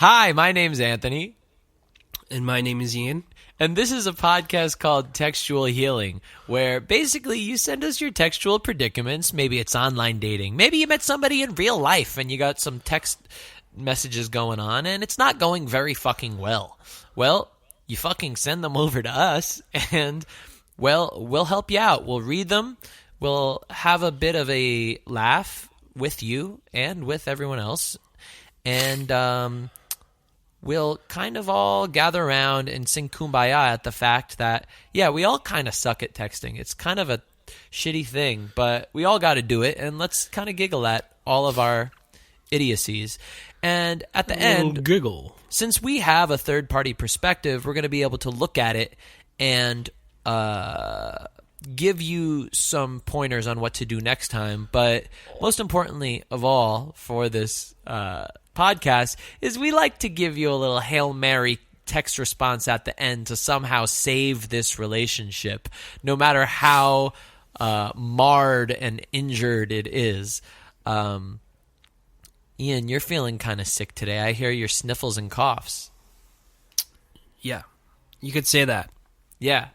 Hi, my name's Anthony. And my name is Ian. And this is a podcast called Textual Healing, where basically you send us your textual predicaments. Maybe it's online dating. Maybe you met somebody in real life and you got some text messages going on and it's not going very fucking well. Well, you fucking send them over to us and, well, we'll help you out. We'll read them. We'll have a bit of a laugh with you and with everyone else. And, we'll kind of all gather around and sing Kumbaya at the fact that, yeah, we all kind of suck at texting. It's kind of a shitty thing, but we all got to do it, and let's kind of giggle at all of our idiocies. And at the end, giggle. Since we have a third-party perspective, we're going to be able to look at it and give you some pointers on what to do next time. But most importantly of all for this podcast is we like to give you a little Hail Mary text response at the end to somehow save this relationship, no matter how marred and injured it is. Ian, you're feeling kind of sick today. I hear your sniffles and coughs. Yeah, you could say that. Yeah.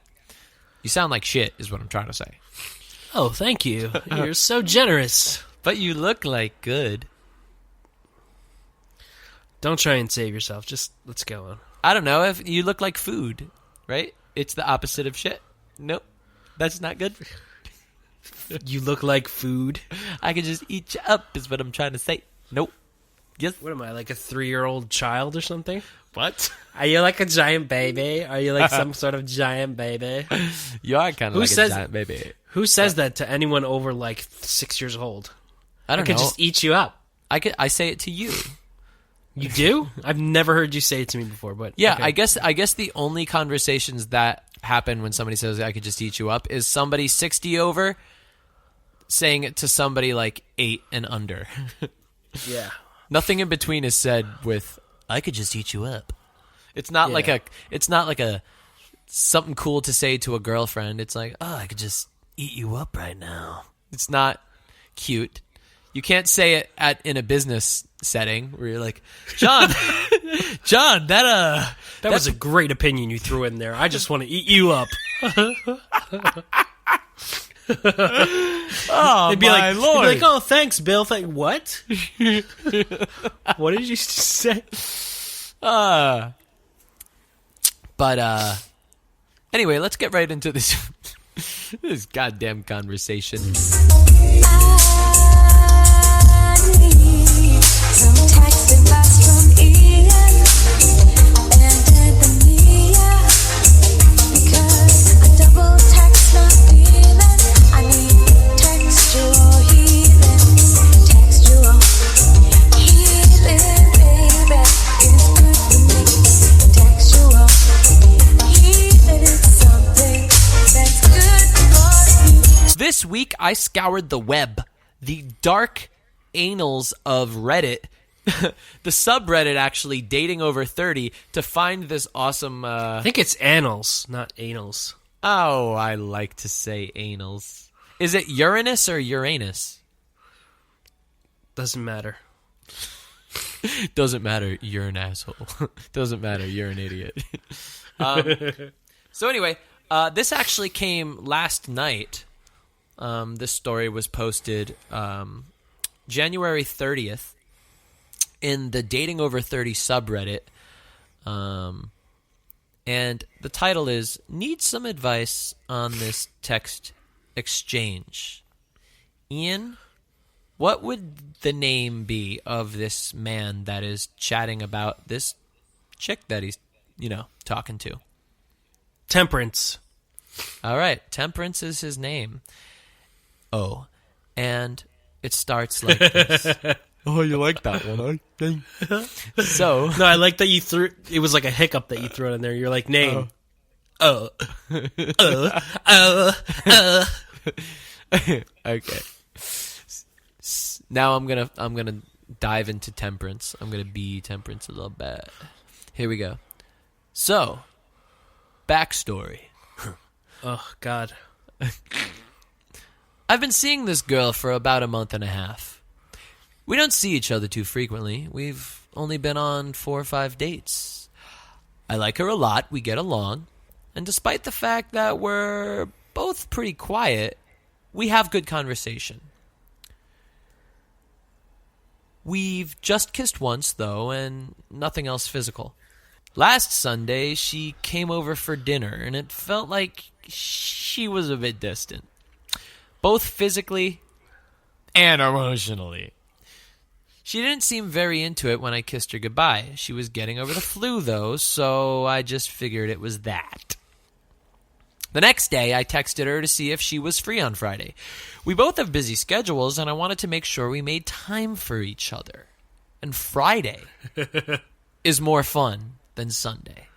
You sound like shit is what I'm trying to say. Oh, thank you. You're so generous. But you look like good. Don't try and save yourself. Just let's go on. I don't know. If you look like food, right? It's the opposite of shit. Nope. That's not good. You look like food. I could just eat you up is what I'm trying to say. Nope. Yes. What am I, like a 3-year-old child or something? What? Are you like a giant baby? Are you like some sort of giant baby? You are kind of like a giant baby. Who says that to anyone over like 6 years old? I don't know. I could just eat you up. I say it to you. You do? I've never heard you say it to me before, but yeah, okay. I guess the only conversations that happen when somebody says I could just eat you up is somebody 60 over saying it to somebody like 8 and under. Yeah. Nothing in between is said with I could just eat you up. It's not like a something cool to say to a girlfriend. It's like, "Oh, I could just eat you up right now." It's not cute. You can't say it in a business setting where you're like, John, that was a great opinion you threw in there. I just want to eat you up. Oh, they'd be my Lord. They'd be like, oh, thanks, Bill. What? What did you say? But anyway, let's get right into this this goddamn conversation. Some text advice from Ian and Anthony, because I double text not feeling. I need textual healing, baby, is good for me. Textual healing is something that's good for you. This week I scoured the web, the dark anals of Reddit, the subreddit actually, dating over 30, to find this awesome I think it's annals, not anals. Oh, I like to say anals. Is it Uranus or Uranus? Doesn't matter. Doesn't matter, you're an asshole. Doesn't matter, you're an idiot. So anyway, this actually came last night. This story was posted January 30th in the Dating Over 30 subreddit. And the title is, Need Some Advice on This Text Exchange. Ian, what would the name be of this man that is chatting about this chick that he's, talking to? Temperance. All right, Temperance is his name. Oh, and it starts like this. Oh, you like that one, huh? So no, I like that you threw. It was like a hiccup that you threw in there. You're like, name. Okay. Now I'm gonna dive into Temperance. I'm gonna be Temperance a little bit. Here we go. So, backstory. Oh God. I've been seeing this girl for about a month and a half. We don't see each other too frequently. We've only been on 4 or 5 dates. I like her a lot, we get along, and despite the fact that we're both pretty quiet, we have good conversation. We've just kissed once, though, and nothing else physical. Last Sunday, she came over for dinner, and it felt like she was a bit distant, both physically and emotionally. She didn't seem very into it when I kissed her goodbye. She was getting over the flu, though, so I just figured it was that. The next day, I texted her to see if she was free on Friday. We both have busy schedules, and I wanted to make sure we made time for each other. And Friday is more fun than Sunday.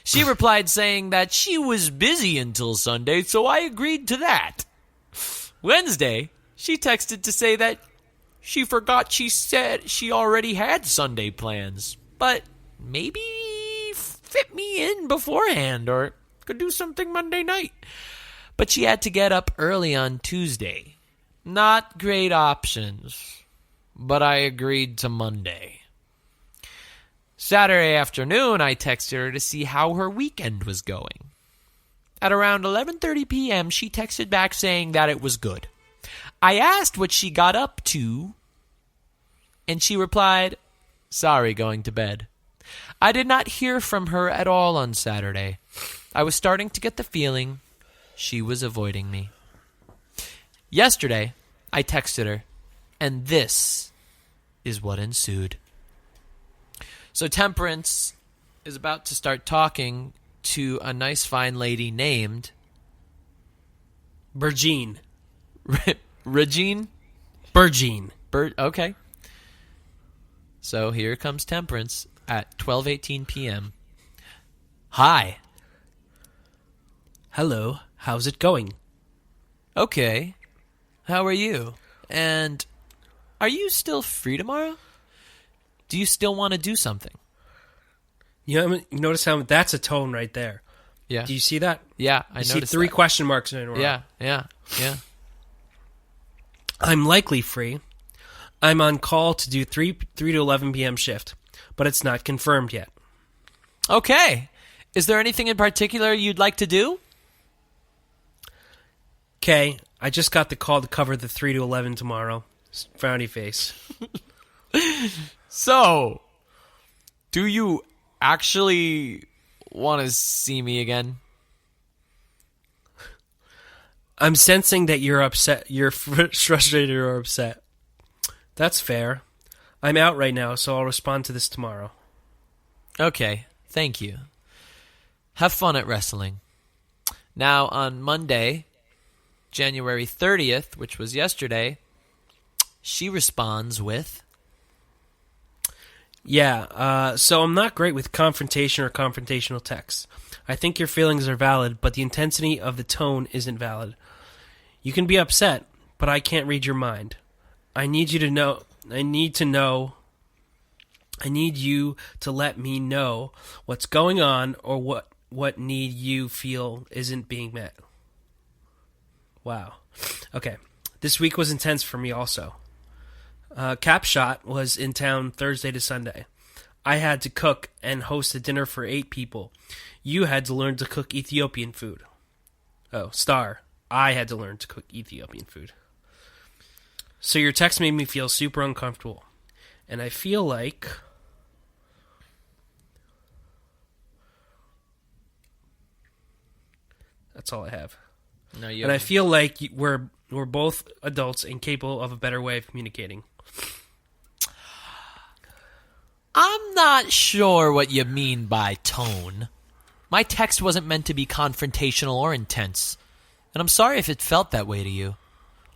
She replied saying that she was busy until Sunday, so I agreed to that. Wednesday, she texted to say that she forgot she said she already had Sunday plans, but maybe fit me in beforehand or could do something Monday night. But she had to get up early on Tuesday. Not great options, but I agreed to Monday. Saturday afternoon, I texted her to see how her weekend was going. At around 11:30 p.m., she texted back saying that it was good. I asked what she got up to, and she replied, "Sorry, going to bed." I did not hear from her at all on Saturday. I was starting to get the feeling she was avoiding me. Yesterday, I texted her, and this is what ensued. So Temperance is about to start talking to a nice fine lady named Virgin. Regine? Virgin. Okay. So here comes Temperance at 12:18 p.m. Hi. Hello. How's it going? Okay. How are you? And are you still free tomorrow? Do you still want to do something? You notice how that's a tone right there. Yeah. Do you see that? Yeah, I You see noticed 3 that. question marks in a row. Yeah. I'm likely free. I'm on call to do 3 to 11 p.m. shift, but it's not confirmed yet. Okay. Is there anything in particular you'd like to do? Okay, I just got the call to cover the 3 to 11 tomorrow. Frowny face. So, do you actually want to see me again? I'm sensing that you're upset. You're frustrated or upset. That's fair. I'm out right now, so I'll respond to this tomorrow. Okay, thank you. Have fun at wrestling. Now, on Monday, January 30th, which was yesterday, she responds with, Yeah, so I'm not great with confrontation or confrontational texts. I think your feelings are valid, but the intensity of the tone isn't valid. You can be upset, but I can't read your mind. I need you to let me know what's going on or what need you feel isn't being met. Wow. Okay. This week was intense for me also. Capshot was in town Thursday to Sunday. I had to cook and host a dinner for 8 people. You had to learn to cook Ethiopian food. Oh, Star. I had to learn to cook Ethiopian food. So your text made me feel super uncomfortable. And I feel like... That's all I have. No, you And I feel like we're both adults and capable of a better way of communicating. I'm not sure what you mean by tone. My text wasn't meant to be confrontational or intense, and I'm sorry if it felt that way to you.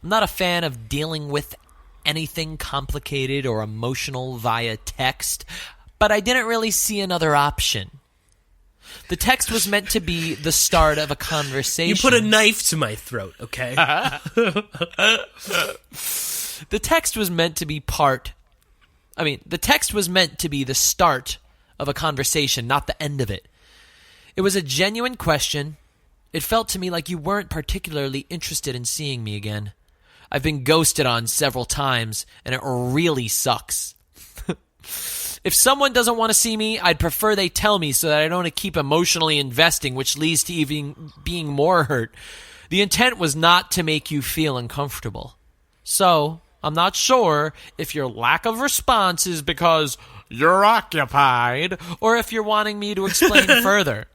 I'm not a fan of dealing with anything complicated or emotional via text, but I didn't really see another option. The text was meant to be the start of a conversation. You put a knife to my throat, okay? The text was meant to be the text was meant to be the start of a conversation, not the end of it. It was a genuine question. It felt to me like you weren't particularly interested in seeing me again. I've been ghosted on several times, and it really sucks. If someone doesn't want to see me, I'd prefer they tell me so that I don't keep emotionally investing, which leads to even being more hurt. The intent was not to make you feel uncomfortable. So, I'm not sure if your lack of response is because you're occupied or if you're wanting me to explain further.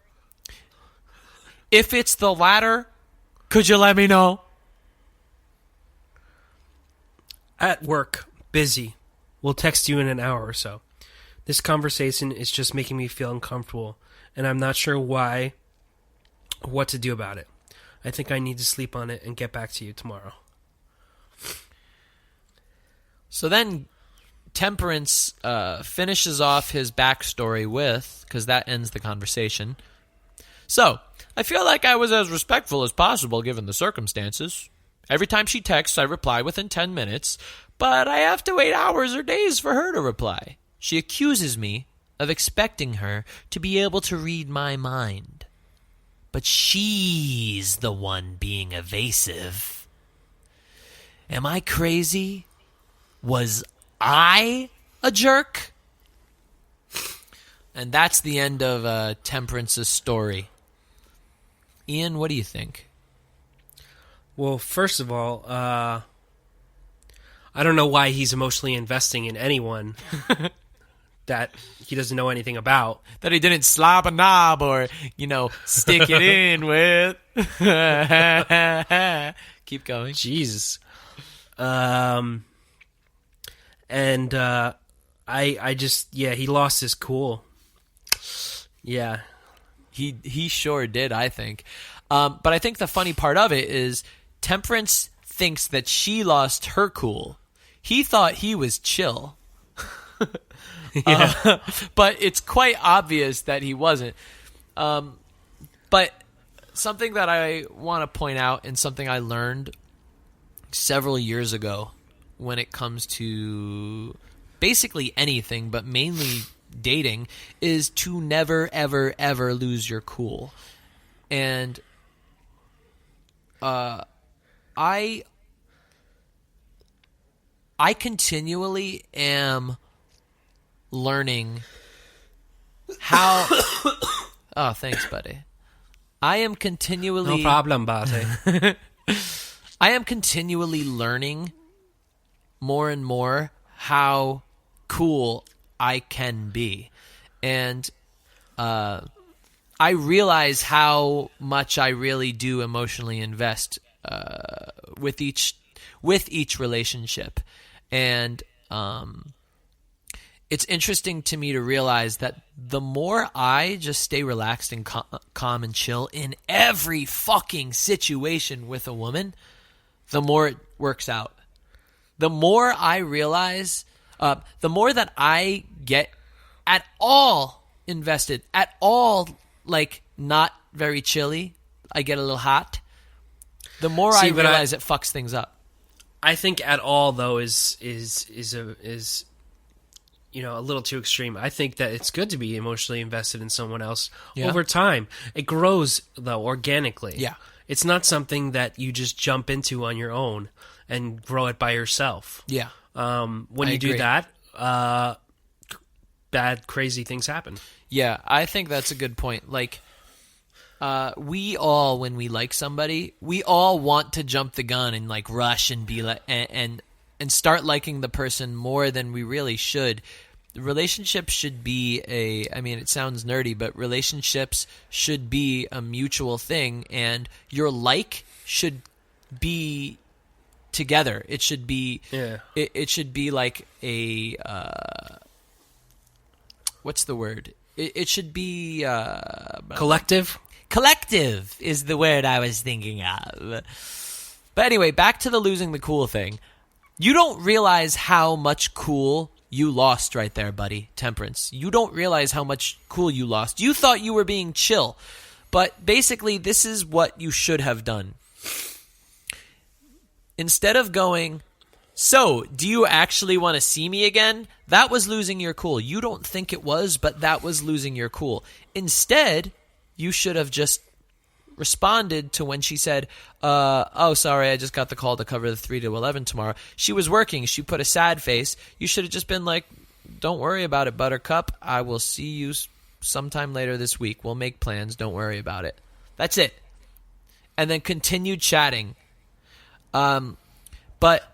If it's the latter, could you let me know? At work, busy. We'll text you in an hour or so. This conversation is just making me feel uncomfortable, and I'm not sure why or what to do about it. I think I need to sleep on it and get back to you tomorrow. So then Temperance finishes off his backstory with, because that ends the conversation. So, I feel like I was as respectful as possible given the circumstances. Every time she texts, I reply within 10 minutes, but I have to wait hours or days for her to reply. She accuses me of expecting her to be able to read my mind. But she's the one being evasive. Am I crazy? Was I a jerk? And that's the end of Temperance's story. Ian, what do you think? Well, first of all, I don't know why he's emotionally investing in anyone that he doesn't know anything about. That he didn't slap a knob or, stick it in with. Keep going. Jesus. I just, he lost his cool. Yeah. He sure did, I think. But I think the funny part of it is Temperance thinks that she lost her cool. He thought he was chill. But it's quite obvious that he wasn't. But something that I want to point out and something I learned several years ago when it comes to basically anything, but mainly dating, is to never, ever, ever lose your cool. And I continually am learning how... Oh, thanks, buddy. I am continually... No problem, buddy. I am continually learning more and more how cool I can be. And I realize how much I really do emotionally invest with each relationship. And it's interesting to me to realize that the more I just stay relaxed and calm and chill in every fucking situation with a woman, the more it works out. The more I realize, the more that I get at all invested, at all, like, not very chilly, I get a little hot, the more I realize it fucks things up. I think at all, though, is a little too extreme. I think that it's good to be emotionally invested in someone else over time. It grows, though, organically. Yeah. It's not something that you just jump into on your own and grow it by yourself. Yeah. When you do that, bad, crazy things happen. Yeah, I think that's a good point. Like, we all, when we like somebody, we all want to jump the gun and, like, rush and be like, and start liking the person more than we really should. Relationships should be it sounds nerdy, but relationships should be a mutual thing, and your like should be together. It should be, it should be like a, what's the word? It should be, collective? Collective is the word I was thinking of. But anyway, back to the losing the cool thing. You don't realize how much cool you lost right there, buddy, Temperance. You don't realize how much cool you lost. You thought you were being chill. But basically, this is what you should have done. Instead of going, so, do you actually want to see me again? That was losing your cool. You don't think it was, but that was losing your cool. Instead, you should have just responded to when she said, oh, sorry, I just got the call to cover the 3 to 11 tomorrow. She was working. She put a sad face. You should have just been like, don't worry about it, Buttercup. I will see you sometime later this week. We'll make plans. Don't worry about it. That's it. And then continue chatting. But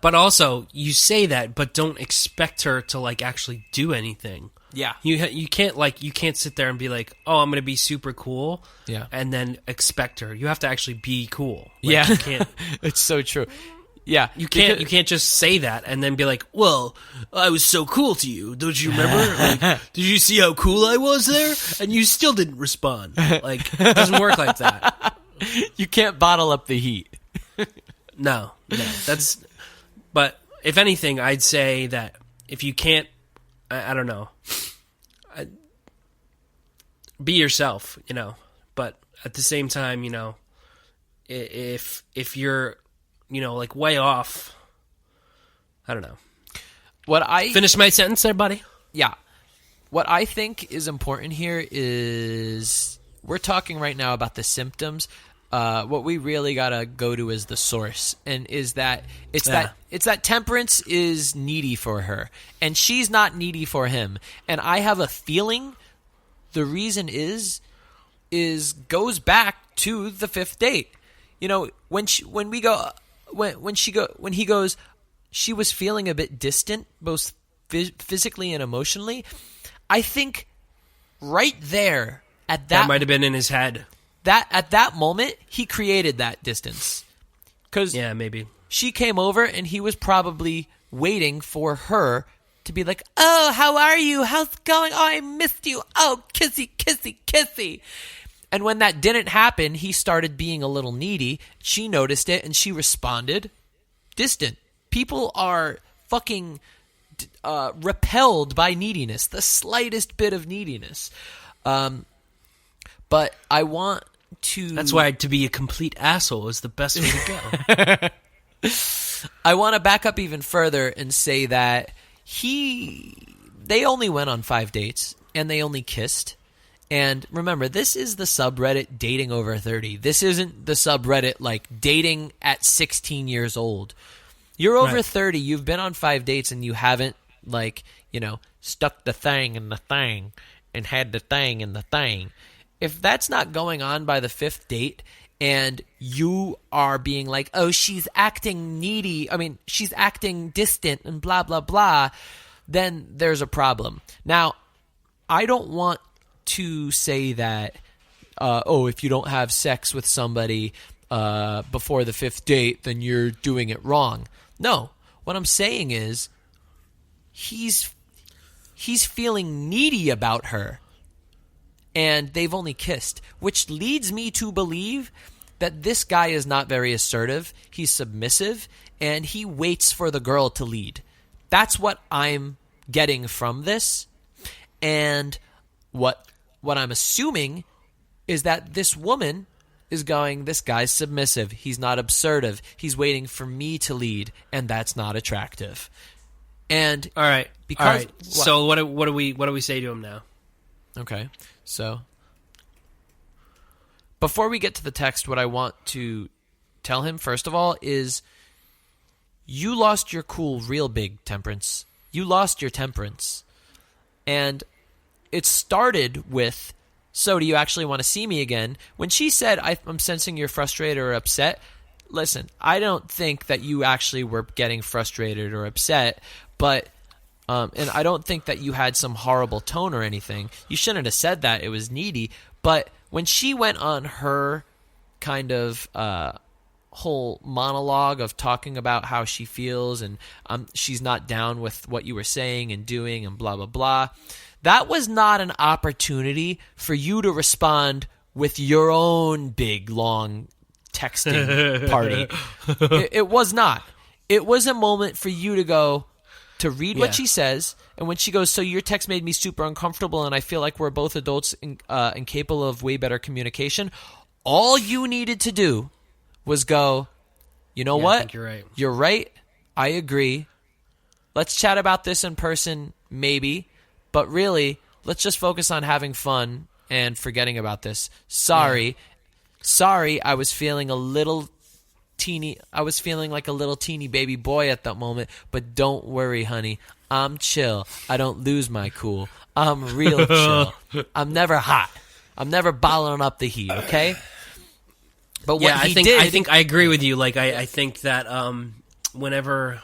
also, you say that, but don't expect her to like actually do anything. Yeah. You can't sit there and be like, oh, I'm gonna be super cool. Yeah. And then expect her. You have to actually be cool. Yeah. You can't. It's so true. Yeah. You can't just say that and then be like, well, I was so cool to you. Don't you remember? Like, did you see how cool I was there? And you still didn't respond. Like, it doesn't work like that. You can't bottle up the heat. No. But if anything, I'd say that if you can't, I don't know, be yourself, But at the same time, if you're, like way off, I don't know. Finish my sentence there, buddy. Yeah. What I think is important here is we're talking right now about the symptoms. What we really gotta go to is the source, and is that it's that Temperance is needy for her, and she's not needy for him. And I have a feeling the reason is goes back to the fifth date. When he goes, she was feeling a bit distant, both physically and emotionally. I think right there at that might have been in his head. That at that moment, he created that distance. Because maybe she came over and he was probably waiting for her to be like, oh, how are you? How's it going? Oh, I missed you. Oh, kissy, kissy, kissy. And when that didn't happen, he started being a little needy. She noticed it and she responded distant. People are fucking repelled by neediness, the slightest bit of neediness. But I want to... That's why to be a complete asshole is the best way to go. I want to back up even further and say that they only went on 5 dates, and they only kissed. And remember, this is the subreddit dating over 30. This isn't the subreddit like dating at 16 years old. You're over 30, you've been on 5 dates, and you haven't, stuck the thing in the thing and had the thing in the thing. If that's not going on by the 5th date and you are being like, oh, she's acting needy, she's acting distant and blah, blah, blah, then there's a problem. Now, I don't want to say that, if you don't have sex with somebody before the 5th date, then you're doing it wrong. No, what I'm saying is he's feeling needy about her. And they've only kissed, which leads me to believe that this guy is not very assertive. He's submissive, and he waits for the girl to lead. That's what I'm getting from this. And what I'm assuming is that this woman is going, this guy's submissive. He's not assertive. He's waiting for me to lead, and that's not attractive. And all right. So what do we say to him now? Okay. So, before we get to the text, what I want to tell him, first of all, is you lost your cool real big, Temperance. You lost your temperance. And it started with, so do you actually want to see me again? When she said, I'm sensing you're frustrated or upset, listen, I don't think that you actually were getting frustrated or upset, but... and I don't think that you had some horrible tone or anything. You shouldn't have said that. It was needy. But when she went on her kind of whole monologue of talking about how she feels and she's not down with what you were saying and doing and blah, blah, blah, that was not an opportunity for you to respond with your own big, long texting party. It was not. It was a moment for you to go... to read what she says, and when she goes, so your text made me super uncomfortable, and I feel like we're both adults and capable of way better communication, all you needed to do was go, you know what? I think you're right. You're right. I agree. Let's chat about this in person, maybe, but really, let's just focus on having fun and forgetting about this. Sorry, I was feeling like a little teeny baby boy at that moment, but don't worry, honey. I'm chill. I don't lose my cool. I'm real chill. I'm never hot. I'm never bottling up the heat, okay? But what I he think did, I think I agree with you. Like I think that whenever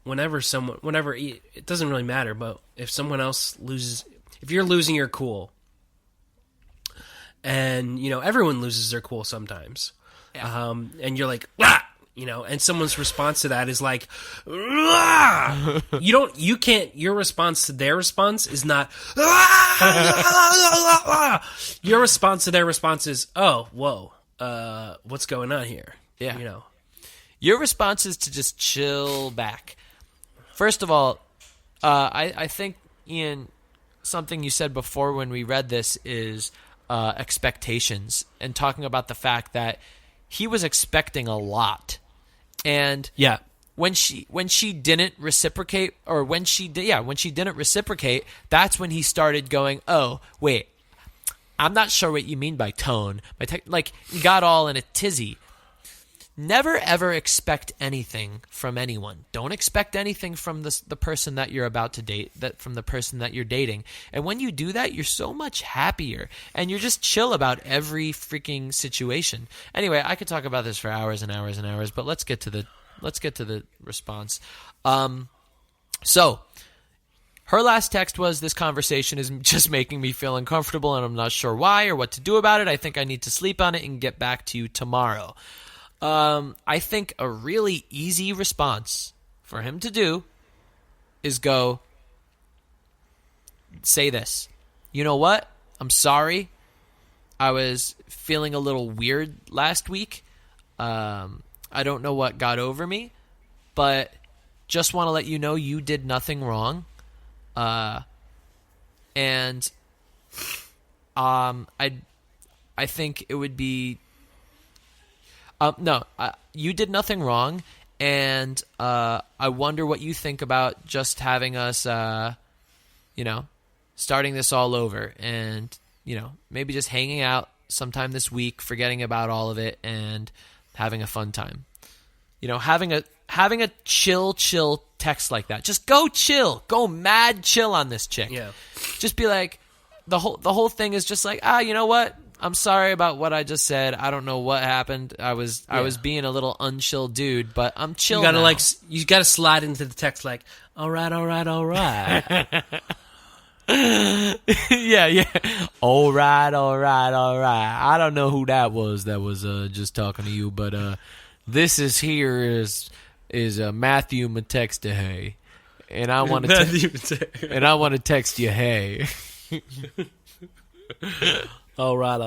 it doesn't really matter, but if someone else loses, if you're losing your cool, and everyone loses their cool sometimes, and you're like, ah! And someone's response to that is like, ah! Your response to their response is not, ah! Your response to their response is, oh, whoa, what's going on here? Yeah. Your response is to just chill back. First of all, I think, Ian, something you said before when we read this is expectations, and talking about the fact that he was expecting a lot. And when she didn't reciprocate, or when she didn't reciprocate, that's when he started going, oh, wait, I'm not sure what you mean by tone. Like, he got all in a tizzy. Never, ever expect anything from anyone. Don't expect anything from the person that you're about to date, from the person that you're dating. And when you do that, you're so much happier, and you're just chill about every freaking situation. Anyway, I could talk about this for hours and hours and hours, but let's get to the response. So her last text was, this conversation is just making me feel uncomfortable, and I'm not sure why or what to do about it. I think I need to sleep on it and get back to you tomorrow. I think a really easy response for him to do is say this. You know what? I'm sorry. I was feeling a little weird last week. I don't know what got over me, but just want to let you know you did nothing wrong. And I think it would be... you did nothing wrong, and I wonder what you think about just having us, starting this all over, and, maybe just hanging out sometime this week, forgetting about all of it, and having a fun time. Having a chill text like that. Just go mad chill on this chick. Yeah. Just be like, the whole thing is just like, you know what? I'm sorry about what I just said. I don't know what happened. I was being a little unchill dude, but I'm chill now. You gotta slide into the text like, all right. yeah. All right. I don't know who that was just talking to you, but this is Matthew McText-a-hey, and I want to text you hey. All right.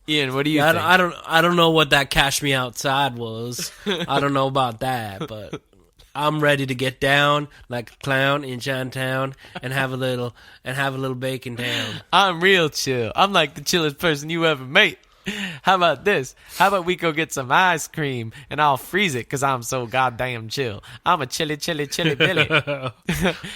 Ian, what do you think? I don't know what that cash me outside was. I don't know about that, but I'm ready to get down like a clown in Chinatown and have a little bacon down. I'm real chill. I'm like the chillest person you ever met. How about this? How about we go get some ice cream and I'll freeze it because I'm so goddamn chill. I'm a chilly Billy. How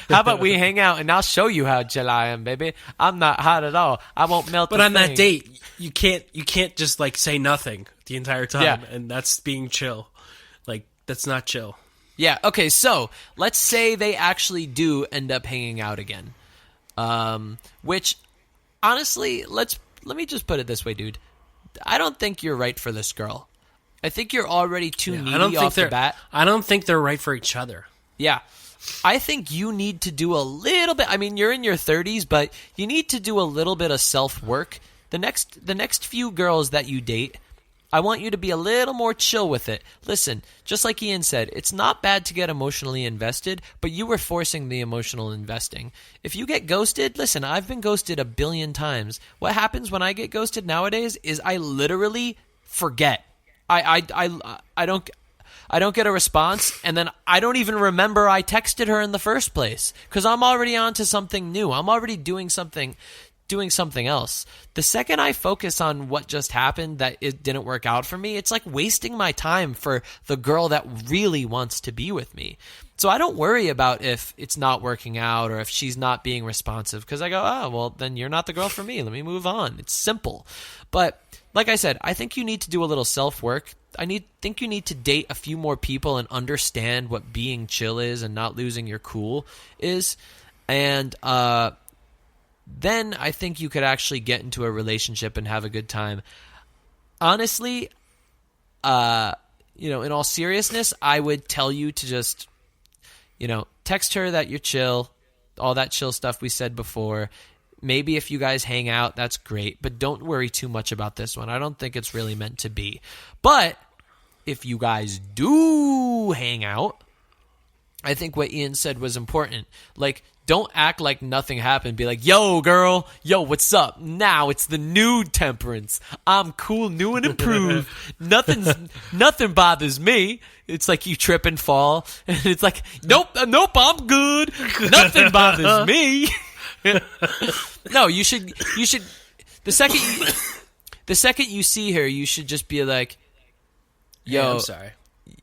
about we hang out and I'll show you how chill I am, baby. I'm not hot at all. I won't melt. But on that date, you can't just like say nothing the entire time, and that's being chill. Like, that's not chill. Yeah. Okay. So let's say they actually do end up hanging out again. Which, honestly, let me just put it this way, dude. I don't think you're right for this girl. I think you're already too needy off the bat. I don't think they're right for each other. Yeah. I think you need to do a little bit. I mean, you're in your 30s, but you need to do a little bit of self-work. The next few girls that you date, I want you to be a little more chill with it. Listen, just like Ian said, it's not bad to get emotionally invested, but you were forcing the emotional investing. If you get ghosted, listen, I've been ghosted 1 billion times. What happens when I get ghosted nowadays is I literally forget. I don't get a response, and then I don't even remember I texted her in the first place because I'm already on to something new. I'm already doing something doing something else. The second I focus on what just happened that it didn't work out for me, it's like wasting my time for the girl that really wants to be with me. So I don't worry about if it's not working out or if she's not being responsive, because I go, oh, well, then you're not the girl for me. Let me move on. It's simple. But like I said, I think you need to do a little self-work. Think you need to date a few more people and understand what being chill is and not losing your cool is. And then I think you could actually get into a relationship and have a good time. Honestly, in all seriousness, I would tell you to just, text her that you're chill, all that chill stuff we said before. Maybe if you guys hang out, that's great, but don't worry too much about this one. I don't think it's really meant to be. But if you guys do hang out, I think what Ian said was important. Like, don't act like nothing happened. Be like, yo, girl, yo, what's up? Now it's the new Temperance. I'm cool, new and improved. Nothing bothers me. It's like you trip and fall, and it's like, nope, I'm good. Nothing bothers me. No, you should. The second you see her, you should just be like, yo, Hey, I'm sorry.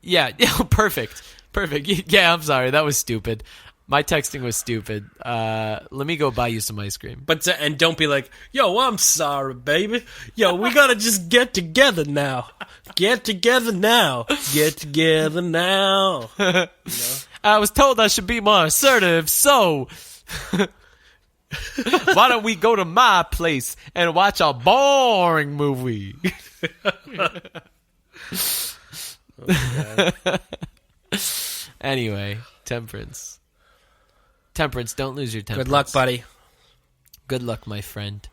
Yeah, perfect. Yeah, I'm sorry. That was stupid. My texting was stupid. Let me go buy you some ice cream. And don't be like, yo, I'm sorry, baby. Yo, we gotta just get together now. Get together now. I was told I should be more assertive, so why don't we go to my place and watch a boring movie? Anyway, Temperance, don't lose your temperance. Good luck, buddy. Good luck, my friend.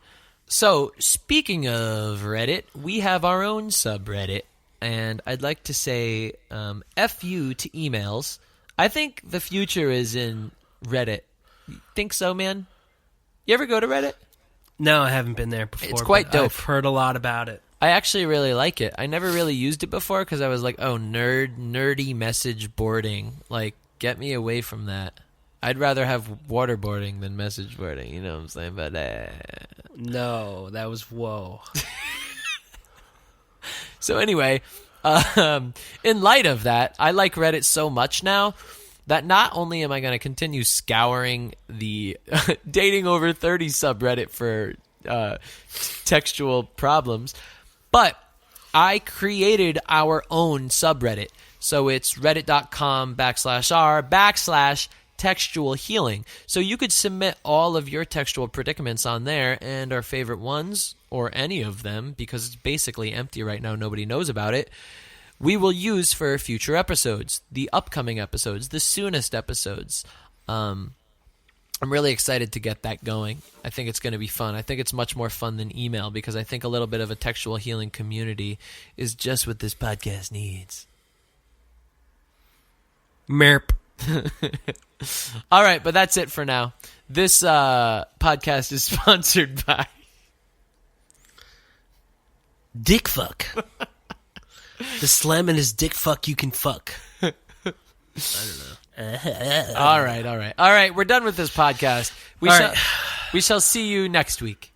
So, speaking of Reddit, we have our own subreddit, and I'd like to say F you to emails. I think the future is in Reddit. Think so, man? You ever go to Reddit? No, I haven't been there before. It's quite but dope. I've heard a lot about it. I actually really like it. I never really used it before because I was like, oh, nerdy message boarding. Like, get me away from that. I'd rather have waterboarding than message boarding, you know what I'm saying? But No, that was whoa. So anyway, in light of that, I like Reddit so much now that not only am I going to continue scouring the dating over 30 subreddit for textual problems, but I created our own subreddit. So it's reddit.com/r/textual healing. So you could submit all of your textual predicaments on there, and our favorite ones, or any of them, because it's basically empty right now, nobody knows about it, we will use for future episodes, the upcoming episodes, the soonest episodes. I'm really excited to get that going. I think it's going to be fun. I think it's much more fun than email because I think a little bit of a textual healing community is just what this podcast needs. Merp. All right, but that's it for now. This podcast is sponsored by Dick fuck. The slamming is dick fuck you can fuck. I don't know. All right. We're done with this podcast. We shall see you next week.